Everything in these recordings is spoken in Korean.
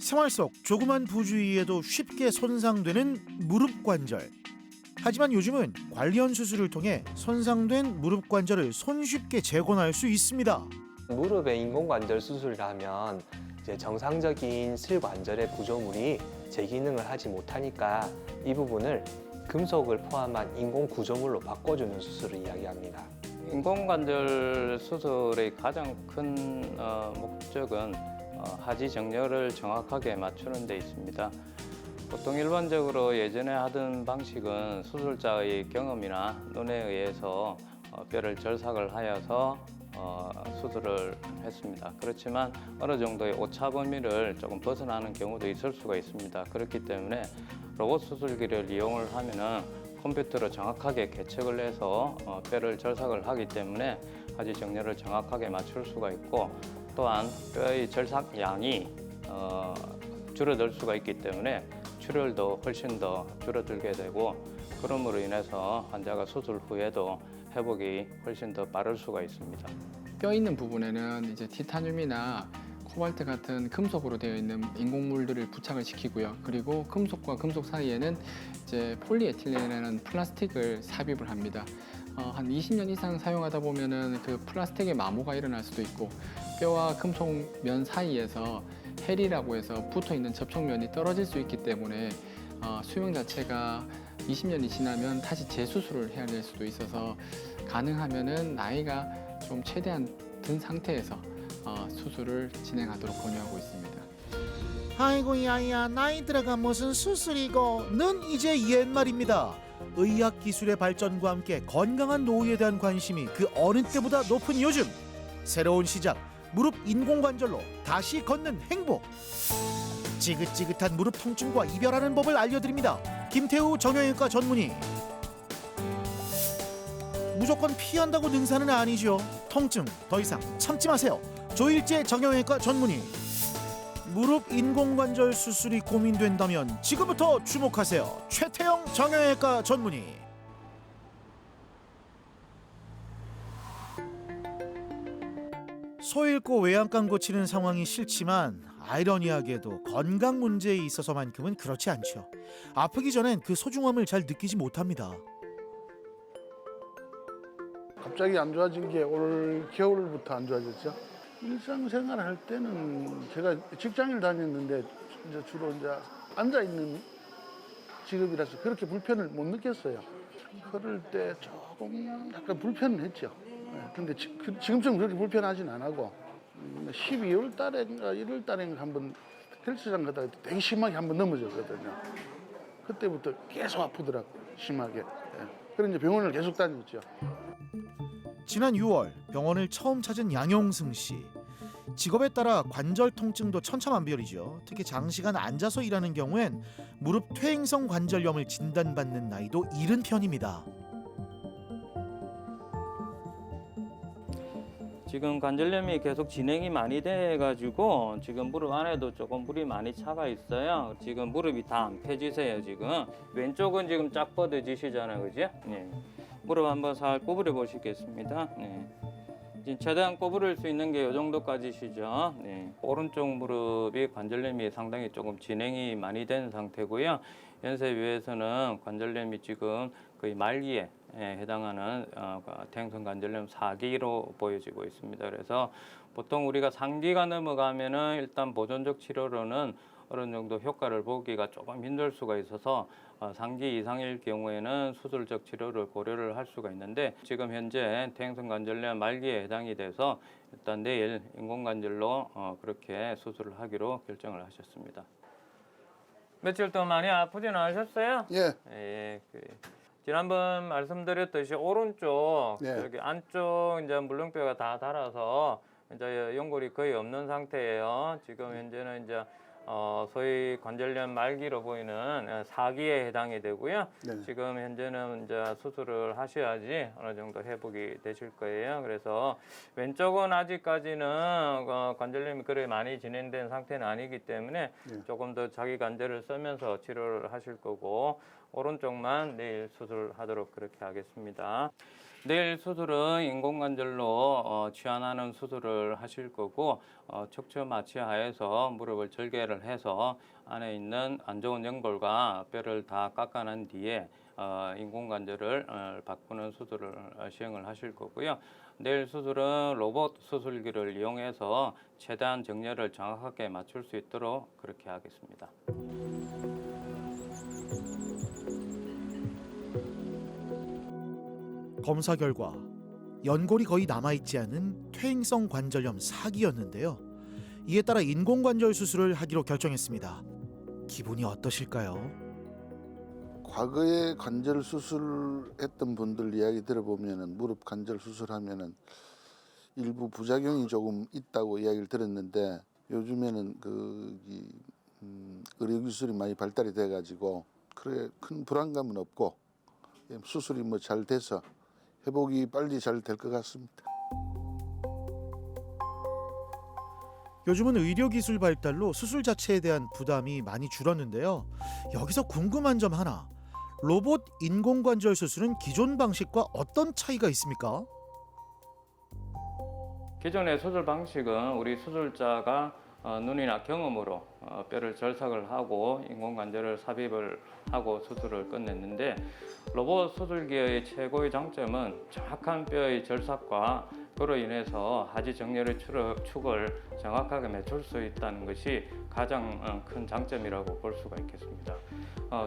생활 속 조그만 부주의에도 쉽게 손상되는 무릎 관절. 하지만 요즘은 관련 수술을 통해 손상된 무릎 관절을 손쉽게 재건할 수 있습니다. 무릎의 인공관절 수술이라면 이제 정상적인 실관절의 구조물이 제 기능을 하지 못하니까 이 부분을 금속을 포함한 인공 구조물로 바꿔주는 수술을 이야기합니다. 인공관절 수술의 가장 큰 목적은 하지 정렬을 정확하게 맞추는 데 있습니다. 보통 일반적으로 예전에 하던 방식은 수술자의 경험이나 눈에 의해서 뼈를 절삭을 하여서 수술을 했습니다. 그렇지만 어느 정도의 오차 범위를 조금 벗어나는 경우도 있을 수가 있습니다. 그렇기 때문에 로봇 수술기를 이용을 하면은 컴퓨터로 정확하게 계측을 해서 뼈를 절삭을 하기 때문에 하지 정렬을 정확하게 맞출 수가 있고, 또한 뼈의 절삭 양이 줄어들 수가 있기 때문에 출혈도 훨씬 더 줄어들게 되고, 그러므로 인해서 환자가 수술 후에도 회복이 훨씬 더 빠를 수가 있습니다. 뼈 있는 부분에는 이제 티타늄이나 코발트 같은 금속으로 되어 있는 인공물들을 부착을 시키고요. 그리고 금속과 금속 사이에는 이제 폴리에틸렌이라는 플라스틱을 삽입을 합니다. 한 20년 이상 사용하다 보면은 그 플라스틱의 마모가 일어날 수도 있고, 뼈와 금속 면 사이에서 헬이라고 해서 붙어 있는 접촉면이 떨어질 수 있기 때문에 수명 자체가 20년이 지나면 다시 재수술을 해야 될 수도 있어서, 가능하면은 나이가 좀 최대한 든 상태에서 수술을 진행하도록 권유하고 있습니다. 아이고 야야, 나이 들어가 무슨 수술이고는 이제 옛말입니다. 의학 기술의 발전과 함께 건강한 노후에 대한 관심이 그 어느 때보다 높은 요즘, 새로운 시작, 무릎 인공관절로 다시 걷는 행복. 지긋지긋한 무릎 통증과 이별하는 법을 알려드립니다. 김태우 정형외과 전문의. 무조건 피한다고 능사는 아니죠. 통증 더 이상 참지 마세요. 조일재 정형외과 전문의. 무릎 인공관절 수술이 고민된다면 지금부터 주목하세요. 최태영 정형외과 전문의. 소 잃고 외양간 고치는 상황이 싫지만 아이러니하게도 건강 문제에 있어서만큼은 그렇지 않죠. 아프기 전엔 그 소중함을 잘 느끼지 못합니다. 갑자기 안 좋아진 게 올 겨울부터 안 좋아졌죠. 일상생활 할 때는 제가 직장을 다녔는데 이제 주로 이제 앉아 있는 직업이라서 그렇게 불편을 못 느꼈어요. 걸을 때 조금 약간 불편은 했죠. 근데 지금처럼 그렇게 불편하진 안 하고 12월 달인가 1월 달인가 한번 헬스장 가다가 되게 심하게 한번 넘어졌거든요. 그때부터 계속 아프더라고요. 심하게. 그래서 이제 병원을 계속 다녔죠. 지난 6월 병원을 처음 찾은 양용승 씨. 직업에 따라 관절 통증도 천차만별이죠. 특히 장시간 앉아서 일하는 경우엔 무릎 퇴행성 관절염을 진단받는 나이도 이른 편입니다. 지금 관절염이 계속 진행이 많이 돼가지고 지금 무릎 안에도 조금 물이 많이 차가 있어요. 지금 무릎이 다 안 펴지세요. 지금 왼쪽은 지금 쫙 뻗어지시잖아요, 그죠? 네. 무릎 한번 살 구부려 보시겠습니다. 네. 지금 최대한 구부릴 수 있는 게 이 정도까지시죠. 네. 오른쪽 무릎이 관절염이 상당히 조금 진행이 많이 된 상태고요. 연세위에서는 관절염이 지금 거의 말기에 해당하는 퇴행성 관절염 4기로 보여지고 있습니다. 그래서 보통 우리가 3기가 넘어가면은 일단 보존적 치료로는 어느 정도 효과를 보기가 조금 힘들 수가 있어서 3기 이상일 경우에는 수술적 치료를 고려를 할 수가 있는데, 지금 현재 퇴행성 관절염 말기에 해당이 돼서 일단 내일 인공관절로 그렇게 수술을 하기로 결정을 하셨습니다. 며칠 동안 많이 아프지는 않으셨어요? 예. 예. 지난번 말씀드렸듯이 오른쪽 네. 여기 안쪽 이제 물렁뼈가 다 닳아서 이제 연골이 거의 없는 상태예요. 지금 현재는 이제 소위 관절염 말기로 보이는 4기에 해당이 되고요. 네. 지금 현재는 이제 수술을 하셔야지 어느 정도 회복이 되실 거예요. 그래서 왼쪽은 아직까지는 관절염이 그리 많이 진행된 상태는 아니기 때문에 네. 조금 더 자기 관절을 쓰면서 치료를 하실 거고, 오른쪽만 내일 수술하도록 그렇게 하겠습니다. 내일 수술은 인공관절로 치환하는 수술을 하실 거고 척추 마취하에서 무릎을 절개를 해서 안에 있는 안 좋은 연골과 뼈를 다 깎아낸 뒤에 인공관절을 바꾸는 수술을 시행을 하실 거고요. 내일 수술은 로봇 수술기를 이용해서 최대한 정렬을 정확하게 맞출 수 있도록 그렇게 하겠습니다. 검사 결과 연골이 거의 남아있지 않은 퇴행성 관절염 4기였는데요. 이에 따라 인공관절 수술을 하기로 결정했습니다. 기분이 어떠실까요? 과거에 관절 수술했던 분들 이야기 들어보면은 무릎 관절 수술하면은 일부 부작용이 조금 있다고 이야기를 들었는데 요즘에는 의료 기술이 많이 발달이 돼가지고 그래 큰 불안감은 없고 수술이 뭐 잘 돼서 회복이 빨리 잘 될 것 같습니다. 요즘은 의료기술 발달로 수술 자체에 대한 부담이 많이 줄었는데요. 여기서 궁금한 점 하나. 로봇 인공관절 수술은 기존 방식과 어떤 차이가 있습니까? 기존의 수술 방식은 우리 수술자가 눈이나 경험으로 뼈를 절삭을 하고 인공관절을 삽입을 하고 수술을 끝냈는데 로봇 수술기의 최고의 장점은 정확한 뼈의 절삭과 그로 인해서 하지 정렬의 축을 정확하게 맞출 수 있다는 것이 가장 큰 장점이라고 볼 수가 있겠습니다.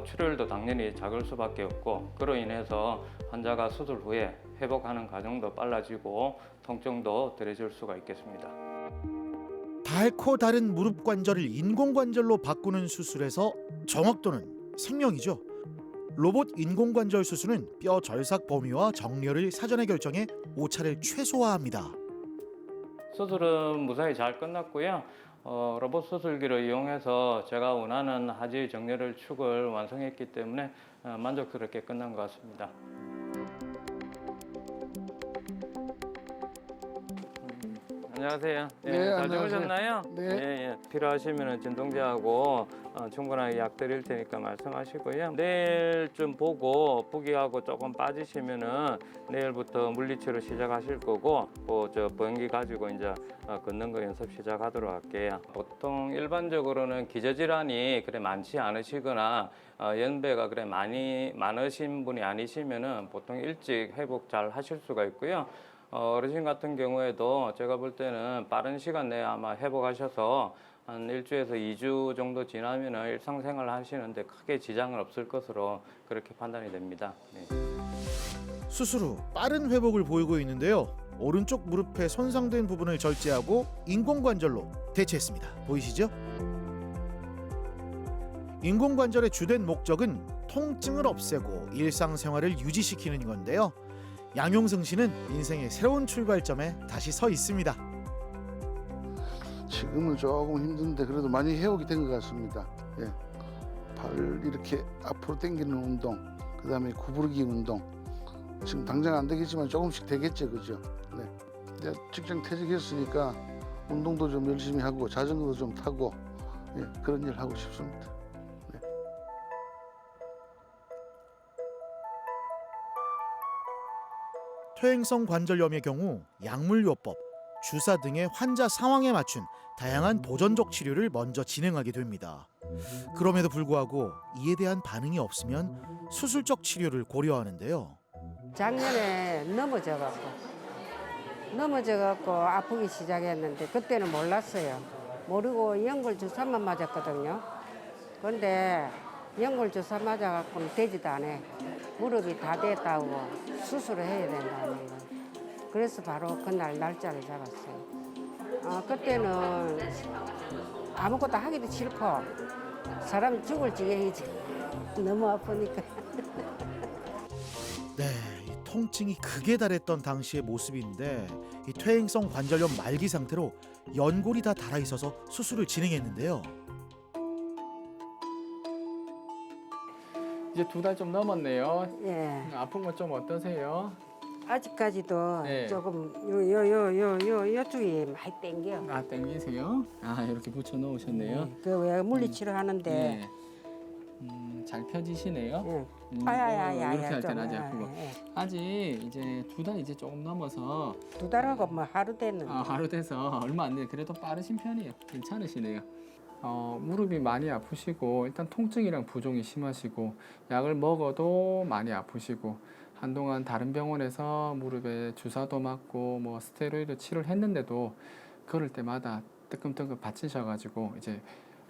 출혈도 당연히 작을 수밖에 없고 그로 인해서 환자가 수술 후에 회복하는 과정도 빨라지고 통증도 덜해질 수가 있겠습니다. 닳고 다른 무릎 관절을 인공관절로 바꾸는 수술에서 정확도는 생명이죠. 로봇 인공관절 수술은 뼈 절삭 범위와 정렬을 사전에 결정해 오차를 최소화합니다. 수술은 무사히 잘 끝났고요. 로봇 수술기를 이용해서 제가 원하는 하지 정렬을 축을 완성했기 때문에 만족스럽게 끝난 것 같습니다. 안녕하세요. 네, 잘 안녕하세요. 주무셨나요? 네. 예. 필요하시면 진통제하고 충분하게 약 드릴 테니까 말씀하시고요. 내일 좀 보고 부기하고 조금 빠지시면은 내일부터 물리치료 시작하실 거고 저 보행기 가지고 이제 걷는 거 연습 시작하도록 할게요. 보통 일반적으로는 기저질환이 그래 많지 않으시거나 연배가 그래 많으신 분이 아니시면은 보통 일찍 회복 잘 하실 수가 있고요. 어르신 같은 경우에도 제가 볼 때는 빠른 시간 내에 아마 회복하셔서 한 1주에서 2주 정도 지나면은 일상생활 하시는데 크게 지장은 없을 것으로 그렇게 판단이 됩니다. 네. 수술 후 빠른 회복을 보이고 있는데요. 오른쪽 무릎의 손상된 부분을 절제하고 인공관절로 대체했습니다. 보이시죠? 인공관절의 주된 목적은 통증을 없애고 일상생활을 유지시키는 건데요. 양용승 씨는 인생의 새로운 출발점에 다시 서 있습니다. 지금은 조금 힘든데 그래도 많이 회복이 된 것 같습니다. 예. 팔 이렇게 앞으로 당기는 운동, 그다음에 구부리기 운동. 지금 당장 안 되겠지만 조금씩 되겠죠, 그죠? 네. 이제 직장 퇴직했으니까 운동도 좀 열심히 하고 자전거도 좀 타고 그런 일 하고 싶습니다. 퇴행성 관절염의 경우 약물요법, 주사 등의 환자 상황에 맞춘 다양한 보존적 치료를 먼저 진행하게 됩니다. 그럼에도 불구하고 이에 대한 반응이 없으면 수술적 치료를 고려하는데요. 작년에 넘어져갖고 아프기 시작했는데 그때는 몰랐어요. 모르고 연골 주사만 맞았거든요. 근데 연골 주사 맞아갖고는 되지도 않아. 무릎이 다 됐다고 수술을 해야 된다는 거. 그래서 바로 그날 날짜를 잡았어요. 그때는 아무것도 하기도 싫고 사람 죽을 지경이지. 너무 아프니까. 네, 이 통증이 극에 달했던 당시의 모습인데 이 퇴행성 관절염 말기 상태로 연골이 다 닳아 있어서 수술을 진행했는데요. 이제 2달 좀 넘었네요. 예. 아픈 건 좀 어떠세요? 아직까지도 네. 조금 요쪽이 많이 땡겨. 아, 땡기세요? 아, 이렇게 붙여 놓으셨네요. 그 왜 물리치료 하는데 네. 잘 펴지시네요. 예, 아야야야. 이렇게 할 때는 아직 아프고. 아직 이제 2달 이제 조금 넘어서 2달하고 뭐 하루 됐는데. 하루 돼서 얼마 안 돼. 그래도 빠르신 편이에요. 괜찮으시네요. 무릎이 많이 아프시고 일단 통증이랑 부종이 심하시고 약을 먹어도 많이 아프시고 한동안 다른 병원에서 무릎에 주사도 맞고 뭐 스테로이드 치료를 했는데도 걸을 때마다 뜨끔뜨끔 받치셔가지고 이제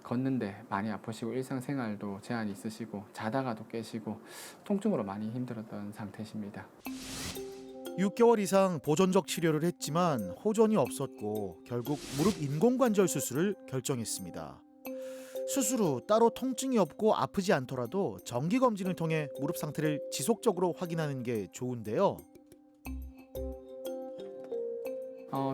걷는데 많이 아프시고 일상생활도 제한이 있으시고 자다가도 깨시고 통증으로 많이 힘들었던 상태십니다. 6개월 이상 보존적 치료를 했지만 호전이 없었고 결국 무릎 인공관절 수술을 결정했습니다. 수술 후 따로 통증이 없고 아프지 않더라도 정기 검진을 통해 무릎 상태를 지속적으로 확인하는 게 좋은데요.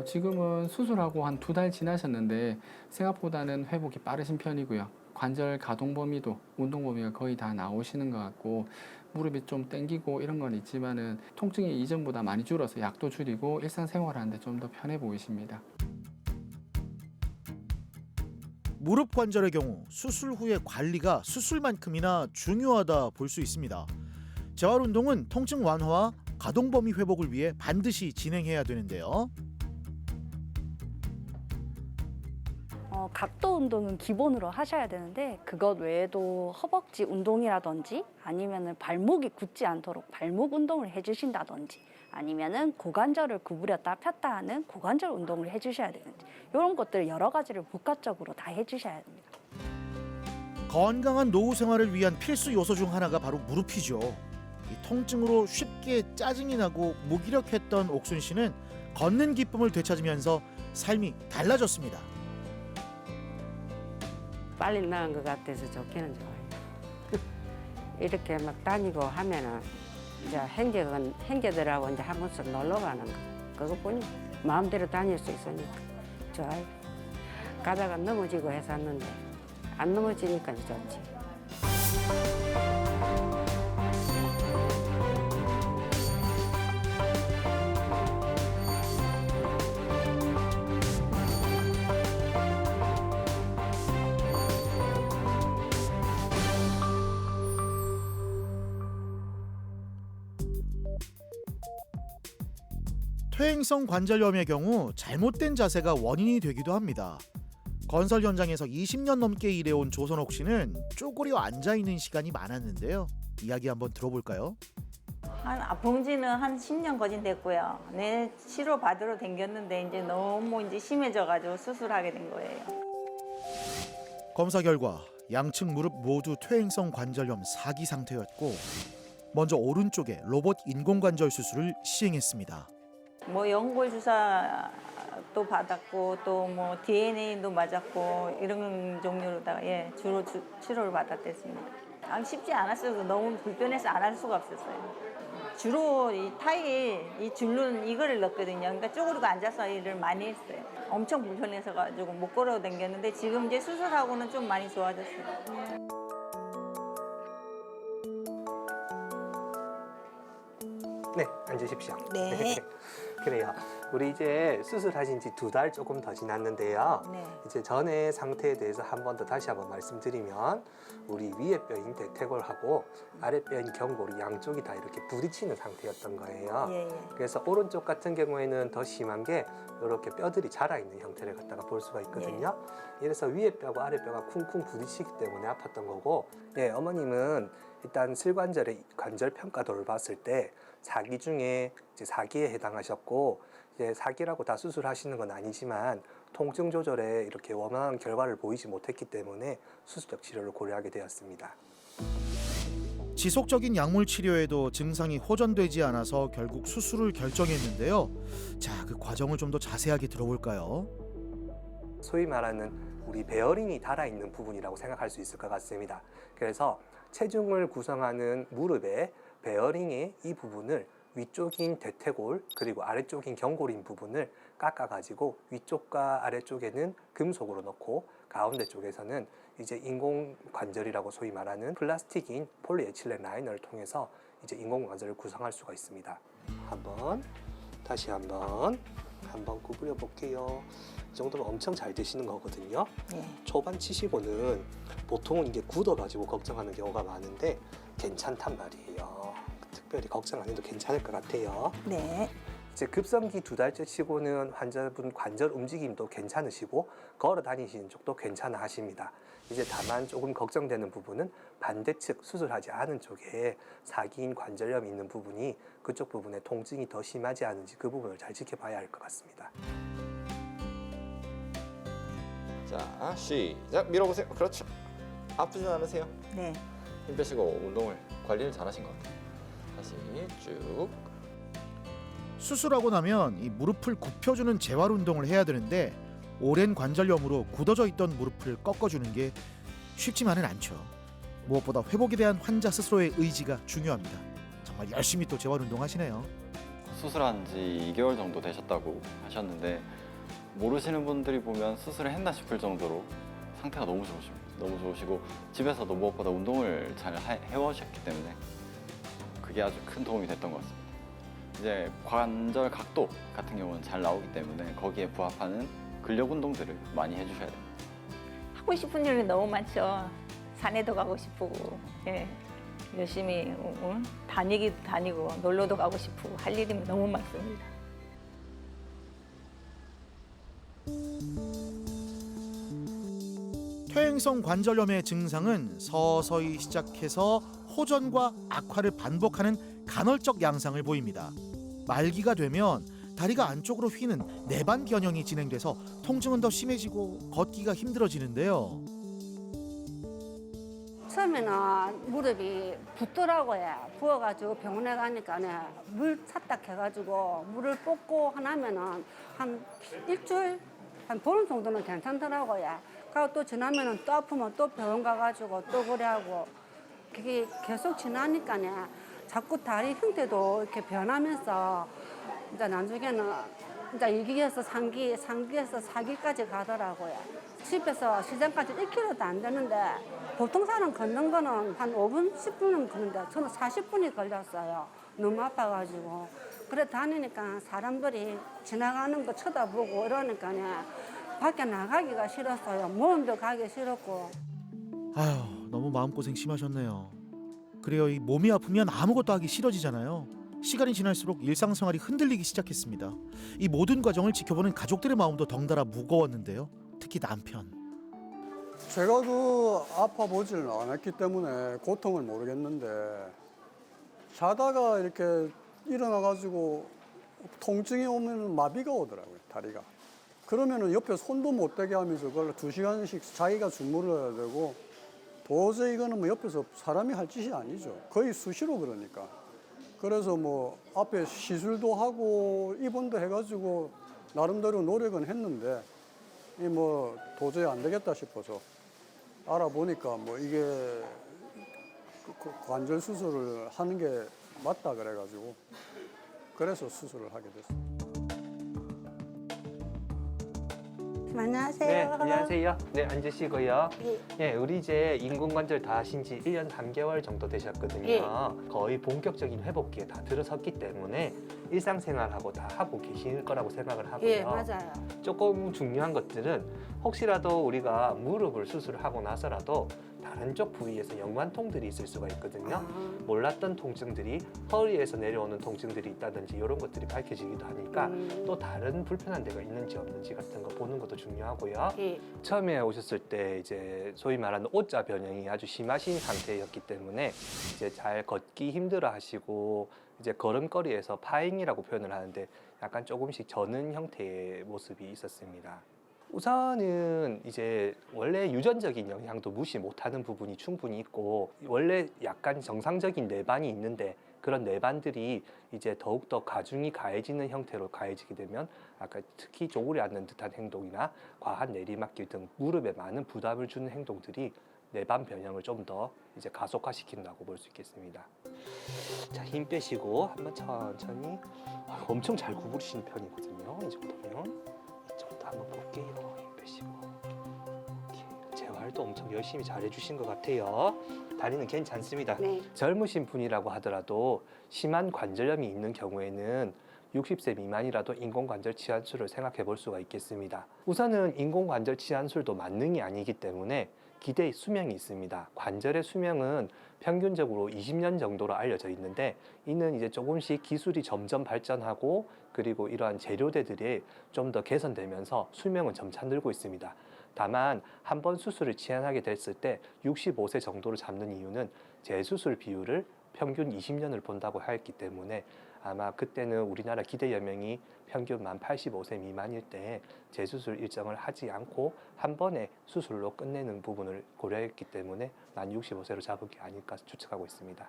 지금은 수술하고 한 2달 지나셨는데 생각보다는 회복이 빠르신 편이고요. 관절 가동 범위도 운동 범위가 거의 다 나오시는 것 같고 무릎이 좀 땡기고 이런 건 있지만은 통증이 이전보다 많이 줄어서 약도 줄이고 일상생활하는데 좀 더 편해 보이십니다. 무릎 관절의 경우 수술 후의 관리가 수술만큼이나 중요하다 볼 수 있습니다. 재활 운동은 통증 완화와 가동 범위 회복을 위해 반드시 진행해야 되는데요. 각도 운동은 기본으로 하셔야 되는데 그것 외에도 허벅지 운동이라든지 아니면은 발목이 굳지 않도록 발목 운동을 해주신다든지 아니면은 고관절을 구부렸다 폈다 하는 고관절 운동을 해주셔야 되는지 이런 것들 여러 가지를 복합적으로 다 해주셔야 됩니다. 건강한 노후 생활을 위한 필수 요소 중 하나가 바로 무릎이죠. 이 통증으로 쉽게 짜증이 나고 무기력했던 옥순 씨는 걷는 기쁨을 되찾으면서 삶이 달라졌습니다. 빨리 나은 것 같아서 좋기는 좋아요. 이렇게 막 다니고 하면은 이제 행제들하고 이제 한 번씩 놀러 가는 거. 그것뿐이 마음대로 다닐 수 있으니까 좋아요. 가다가 넘어지고 했었는데 안 넘어지니까 좋지. 퇴행성 관절염의 경우 잘못된 자세가 원인이 되기도 합니다. 건설 현장에서 20년 넘게 일해온 조선옥 씨는 쪼그려 앉아있는 시간이 많았는데요. 이야기 한번 들어볼까요? 아픈 지는 한 10년 거진 됐고요. 내 치료 받으러 댕겼는데 이제 너무 이제 심해져가지고 수술하게 된 거예요. 검사 결과 양측 무릎 모두 퇴행성 관절염 4기 상태였고 먼저 오른쪽에 로봇 인공관절 수술을 시행했습니다. 뭐 연골 주사도 받았고 또 뭐 DNA도 맞았고 이런 종류로다가 주로 치료를 받았댔습니다. 쉽지 않았어요. 너무 불편해서 안 할 수가 없었어요. 주로 이 타일, 이 줄눈 이거를 넣거든요. 그러니까 쪼그리고 앉아서 일을 많이 했어요. 엄청 불편해서 가지고 못 걸어 다녔는데 지금 이제 수술하고는 좀 많이 좋아졌어요. 네, 앉으십시오. 네. 그래요. 우리 이제 수술하신 지 2달 조금 더 지났는데요. 네. 이제 전의 상태에 대해서 한 번 더 다시 한번 말씀드리면 우리 위에 뼈인 대퇴골하고 아래 뼈인 경골이 양쪽이 다 이렇게 부딪히는 상태였던 거예요. 예. 그래서 오른쪽 같은 경우에는 더 심한 게 이렇게 뼈들이 자라있는 형태를 갖다가 볼 수가 있거든요. 이래서 위에 뼈와 아래 뼈가 쿵쿵 부딪히기 때문에 아팠던 거고, 어머님은 일단 슬관절의 관절 평가도를 봤을 때 4기 중에 이제 4기에 해당하셨고, 이제 4기라고 다 수술하시는 건 아니지만 통증 조절에 이렇게 원활한 결과를 보이지 못했기 때문에 수술적 치료를 고려하게 되었습니다. 지속적인 약물 치료에도 증상이 호전되지 않아서 결국 수술을 결정했는데요. 자, 그 과정을 좀 더 자세하게 들어볼까요? 소위 말하는 우리 베어링이 달아있는 부분이라고 생각할 수 있을 것 같습니다. 그래서 체중을 구성하는 무릎의 베어링의 이 부분을 위쪽인 대퇴골 그리고 아래쪽인 경골인 부분을 깎아가지고 위쪽과 아래쪽에는 금속으로 넣고 가운데 쪽에서는 이제 인공관절이라고 소위 말하는 플라스틱인 폴리에틸렌 라이너를 통해서 이제 인공관절을 구성할 수가 있습니다. 다시 한번 구부려 볼게요. 이 정도면 엄청 잘 되시는 거거든요. 초반 치시고는 보통은 이게 굳어가지고 걱정하는 경우가 많은데 괜찮단 말이에요. 특별히 걱정 안 해도 괜찮을 것 같아요. 네. 이제 급성기 2달째 치고는 환자분 관절 움직임도 괜찮으시고 걸어 다니시는 쪽도 괜찮아 하십니다. 이제 다만 조금 걱정되는 부분은 반대측 수술하지 않은 쪽에 사기인 관절염이 있는 부분이 그쪽 부분에 통증이 더 심하지 않은지 그 부분을 잘 지켜봐야 할 것 같습니다. 자, 시작. 밀어보세요. 그렇죠. 아프진 않으세요? 네. 힘 빼시고 운동을 관리를 잘 하신 것 같아요. 다시 쭉. 수술하고 나면 이 무릎을 굽혀주는 재활 운동을 해야 되는데 오랜 관절염으로 굳어져 있던 무릎을 꺾어주는 게 쉽지만은 않죠. 무엇보다 회복에 대한 환자 스스로의 의지가 중요합니다. 정말 열심히 또 재활 운동하시네요. 수술한 지 2개월 정도 되셨다고 하셨는데 모르시는 분들이 보면 수술을 했나 싶을 정도로 상태가 너무 좋으십니다. 너무 좋으시고 집에서도 무엇보다 운동을 잘 해오셨기 때문에 그게 아주 큰 도움이 됐던 것 같습니다. 이제 관절 각도 같은 경우는 잘 나오기 때문에 거기에 부합하는 근력 운동들을 많이 해주셔야 됩니다. 하고 싶은 일이 너무 많죠. 산에도 가고 싶고, 예. 열심히 다니기도 다니고 놀러도 가고 싶고 할 일이 너무 많습니다. 퇴행성 관절염의 증상은 서서히 시작해서 호전과 악화를 반복하는 간헐적 양상을 보입니다. 말기가 되면 다리가 안쪽으로 휘는 내반 변형이 진행돼서 통증은 더 심해지고 걷기가 힘들어지는데요. 처음에는 무릎이 붓더라고요. 부어가지고 병원에 가니까 물 찼다 해가지고 물을 뽑고 하면은 한 일주일, 한 보름 정도는 괜찮더라고요. 그리고 또 지나면은 또 아프면 또 병원 가가지고 또 그래 하고 그게 계속 지나니까 자꾸 다리 형태도 이렇게 변하면서 이제 나중에는 이제 2기에서 3기, 3기에서 4기까지 가더라고요. 집에서 시장까지 1km도 안 되는데 보통 사람 걷는 거는 한 5분, 10분은 걷는데 저는 40분이 걸렸어요. 너무 아파가지고. 그래 다니니까 사람들이 지나가는 거 쳐다보고 이러니까 밖에 나가기가 싫었어요. 모임도 가기 싫었고. 아휴, 너무 마음고생 심하셨네요. 그래요, 이 몸이 아프면 아무것도 하기 싫어지잖아요. 시간이 지날수록 일상생활이 흔들리기 시작했습니다. 이 모든 과정을 지켜보는 가족들의 마음도 덩달아 무거웠는데요. 특히 남편. 제가 아파 보지는 않았기 때문에 고통을 모르겠는데 자다가 이렇게 일어나가지고 통증이 오면 마비가 오더라고요, 다리가. 그러면은 옆에 손도 못 대게 하면서 그걸 2시간씩 자기가 주무러야 되고 도저히 이거는 뭐 옆에서 사람이 할 짓이 아니죠. 거의 수시로 그러니까. 그래서 뭐 앞에 시술도 하고 입원도 해가지고 나름대로 노력은 했는데 이 뭐 도저히 안 되겠다 싶어서 알아보니까 뭐 이게 관절 수술을 하는 게 맞다 그래가지고 그래서 수술을 하게 됐어요. 안녕하세요. 네, 안녕하세요. 네, 앉으시고요. 예, 우리 이제 인공관절 다 하신 지 1년 3개월 정도 되셨거든요. 예. 거의 본격적인 회복기에 다 들어섰기 때문에 일상생활하고 다 하고 계실 거라고 생각을 하고요. 예, 맞아요. 조금 중요한 것들은 혹시라도 우리가 무릎을 수술하고 나서라도 다른 쪽 부위에서 연관통들이 있을 수가 있거든요. 몰랐던 통증들이 허리에서 내려오는 통증들이 있다든지 이런 것들이 밝혀지기도 하니까 또 다른 불편한 데가 있는지 없는지 같은 거 보는 것도 중요하고요. 예. 처음에 오셨을 때 이제 소위 말하는 오자 변형이 아주 심하신 상태였기 때문에 이제 잘 걷기 힘들어 하시고 이제 걸음걸이에서 파잉이라고 표현을 하는데 약간 조금씩 저는 형태의 모습이 있었습니다. 우선은 이제 원래 유전적인 영향도 무시 못하는 부분이 충분히 있고 원래 약간 정상적인 내반이 있는데 그런 내반들이 이제 더욱더 가중이 가해지는 형태로 가해지게 되면 아까 특히 조그리 앉는 듯한 행동이나 과한 내리막길 등 무릎에 많은 부담을 주는 행동들이 내반 변형을 좀 더 이제 가속화시킨다고 볼 수 있겠습니다. 자, 힘 빼시고 한번 천천히 엄청 잘 구부리시는 편이거든요. 이 정도면 이쪽도 한번 볼게요. 힘 빼시고 이렇게 재활도 엄청 열심히 잘 해주신 것 같아요. 다리는 괜찮습니다. 네. 젊으신 분이라고 하더라도 심한 관절염이 있는 경우에는 60세 미만이라도 인공관절 치환술을 생각해 볼 수가 있겠습니다. 우선은 인공관절 치환술도 만능이 아니기 때문에 기대 수명이 있습니다. 관절의 수명은 평균적으로 20년 정도로 알려져 있는데 이는 이제 조금씩 기술이 점점 발전하고 그리고 이러한 재료대들이 좀 더 개선되면서 수명은 점차 늘고 있습니다. 다만 한 번 수술을 치환하게 됐을 때 65세 정도로 잡는 이유는 재수술 비율을 평균 20년을 본다고 하였기 때문에 아마 그때는 우리나라 기대 여명이 평균 만 85세 미만일 때 재수술 일정을 하지 않고 한 번에 수술로 끝내는 부분을 고려했기 때문에 만 65세로 잡은 게 아닐까 추측하고 있습니다.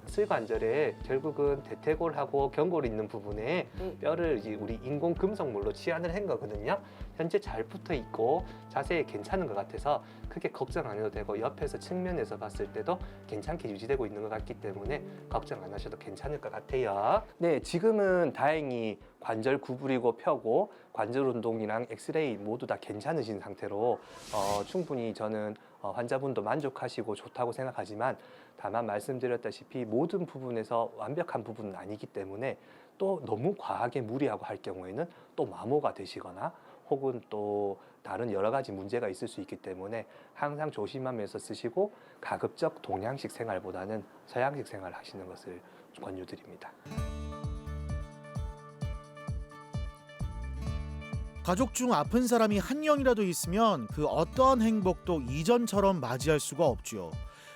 슬관절에 결국은 대퇴골하고 견골 있는 부분에 뼈를 이제 우리 인공 금속물로 치환을 한 거거든요. 현재 잘 붙어 있고 자세히 괜찮은 것 같아서 크게 걱정 안 해도 되고 옆에서 측면에서 봤을 때도 괜찮게 유지되고 있는 것 같기 때문에 걱정 안 하셔도 괜찮을 것 같아요. 네, 지금은 다행히 관절 구부리고 펴고 관절 운동이랑 엑스레이 모두 다 괜찮으신 상태로 충분히 저는 환자분도 만족하시고 좋다고 생각하지만 다만 말씀드렸다시피 모든 부분에서 완벽한 부분은 아니기 때문에 또 너무 과하게 무리하고 할 경우에는 또 마모가 되시거나 혹은 또 다른 여러 가지 문제가 있을 수 있기 때문에 항상 조심하면서 쓰시고 가급적 동양식 생활보다는 서양식 생활을 하시는 것을 권유드립니다. 가족 중 아픈 사람이 한 명이라도 있으면 그 어떠한 행복도 이전처럼 맞이할 수가 없죠.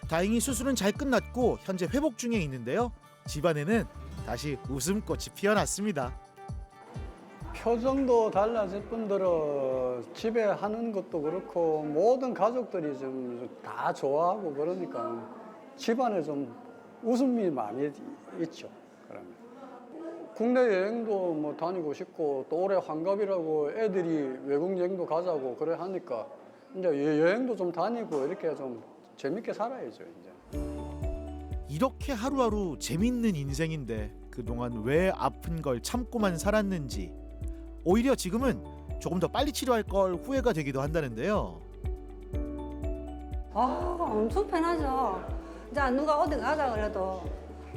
다행히 수술은 잘 끝났고 현재 회복 중에 있는데요. 집안에는 다시 웃음꽃이 피어났습니다. 표정도 달라질 뿐더러 집에 하는 것도 그렇고 모든 가족들이 좀 다 좋아하고 그러니까 집안에 좀 웃음이 많이 있죠. 그러면 국내 여행도 뭐 다니고 싶고 또 올해 환갑이라고 애들이 외국 여행도 가자고 그래 하니까 이제 여행도 좀 다니고 이렇게 좀 재밌게 살아야죠 이제. 이렇게 하루하루 재밌는 인생인데 그동안 왜 아픈 걸 참고만 살았는지 오히려 지금은 조금 더 빨리 치료할 걸 후회가 되기도 한다는데요. 엄청 편하죠. 이제 누가 어디 가자 그래도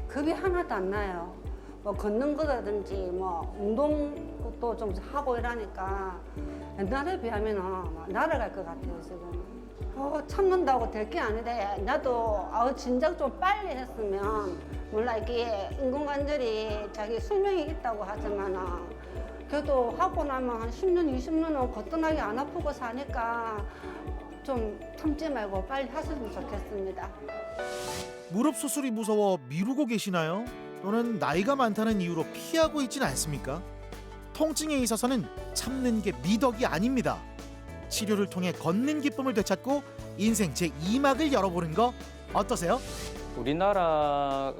겁이 하나도 안 나요. 뭐 걷는 거라든지 뭐 운동도 좀 하고 이러니까 옛날에 비하면 날아갈 것 같아요 지금. 참는다고 될 게 아닌데 나도 진작 좀 빨리 했으면 몰라 이게 인공관절이 자기 수명이 있다고 하지만 그래도 하고 나면 한 10년, 20년은 거뜬하게 안 아프고 사니까 좀 참지 말고 빨리 하셨으면 좋겠습니다. 무릎 수술이 무서워 미루고 계시나요? 또는 나이가 많다는 이유로 피하고 있진 않습니까? 통증에 있어서는 참는 게 미덕이 아닙니다. 치료를 통해 걷는 기쁨을 되찾고 인생 제2막을 열어보는 거 어떠세요? 우리나라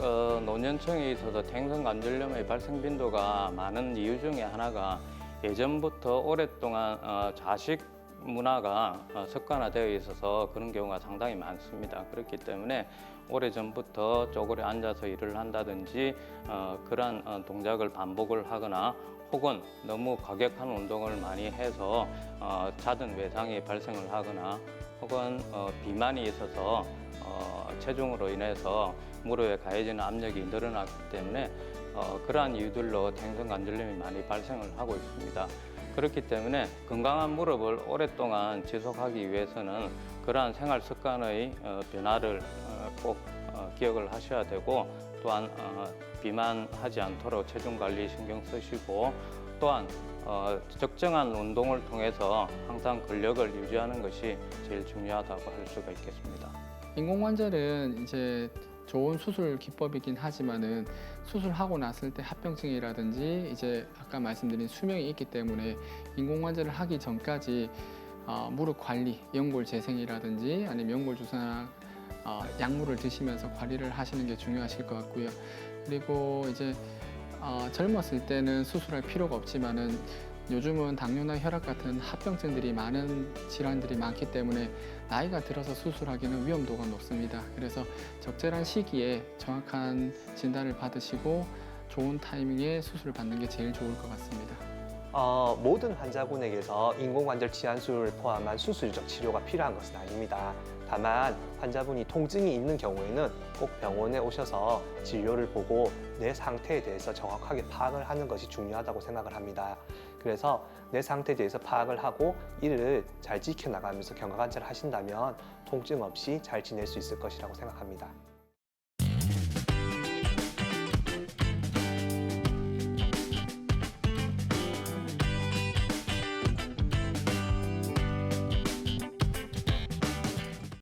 노년층에 있어서 퇴행성관절염의 발생 빈도가 많은 이유 중에 하나가 예전부터 오랫동안 좌식 문화가 습관화되어 있어서 그런 경우가 상당히 많습니다. 그렇기 때문에 오래전부터 쪼그려 앉아서 일을 한다든지 그러한 동작을 반복을 하거나 혹은 너무 과격한 운동을 많이 해서 잦은 외상이 발생을 하거나 혹은 비만이 있어서 체중으로 인해서 무릎에 가해지는 압력이 늘어났기 때문에 그러한 이유들로 퇴행성관절염이 많이 발생을 하고 있습니다. 그렇기 때문에 건강한 무릎을 오랫동안 지속하기 위해서는 그러한 생활 습관의 변화를 꼭 기억을 하셔야 되고 또한 비만하지 않도록 체중 관리 신경 쓰시고 또한 적정한 운동을 통해서 항상 근력을 유지하는 것이 제일 중요하다고 할 수가 있겠습니다. 인공관절은 이제 좋은 수술 기법이긴 하지만은 수술하고 났을 때 합병증이라든지 이제 아까 말씀드린 수명이 있기 때문에 인공관절을 하기 전까지 무릎 관리, 연골 재생이라든지 아니면 연골 주사나 약물을 드시면서 관리를 하시는 게 중요하실 것 같고요. 그리고 이제 젊었을 때는 수술할 필요가 없지만은 요즘은 당뇨나 혈압 같은 합병증들이 많은 질환들이 많기 때문에 나이가 들어서 수술하기는 위험도가 높습니다. 그래서 적절한 시기에 정확한 진단을 받으시고 좋은 타이밍에 수술을 받는 게 제일 좋을 것 같습니다. 모든 환자분에게서 인공관절 치환술을 포함한 수술적 치료가 필요한 것은 아닙니다. 다만 환자분이 통증이 있는 경우에는 꼭 병원에 오셔서 진료를 보고 내 상태에 대해서 정확하게 파악을 하는 것이 중요하다고 생각을 합니다. 그래서 내 상태에 대해서 파악을 하고 이를 잘 지켜나가면서 경과관찰을 하신다면 통증 없이 잘 지낼 수 있을 것이라고 생각합니다.